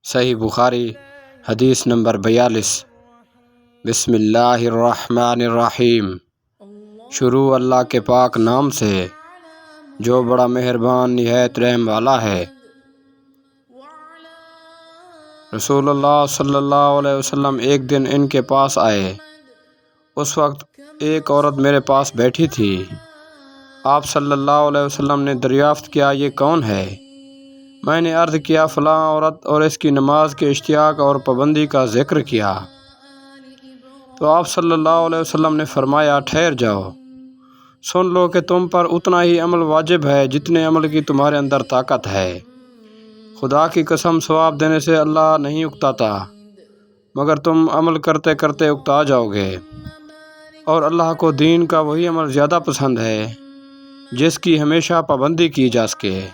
صحیح بخاری حدیث نمبر 42۔ بسم اللہ الرحمن الرحیم۔ شروع اللہ کے پاک نام سے جو بڑا مہربان نہایت رحم والا ہے۔ رسول اللہ صلی اللہ علیہ وسلم ایک دن ان کے پاس آئے۔ اس وقت ایک عورت میرے پاس بیٹھی تھی۔ آپ صلی اللہ علیہ وسلم نے دریافت کیا یہ کون ہے؟ میں نے عرض کیا فلاں عورت، اور اس کی نماز کے اشتیاق اور پابندی کا ذکر کیا۔ تو آپ صلی اللہ علیہ وسلم نے فرمایا ٹھہر جاؤ، سن لو کہ تم پر اتنا ہی عمل واجب ہے جتنے عمل کی تمہارے اندر طاقت ہے۔ خدا کی قسم ثواب دینے سے اللہ نہیں اکتاتا، مگر تم عمل کرتے کرتے اکتا جاؤ گے۔ اور اللہ کو دین کا وہی عمل زیادہ پسند ہے جس کی ہمیشہ پابندی کی جا سکے۔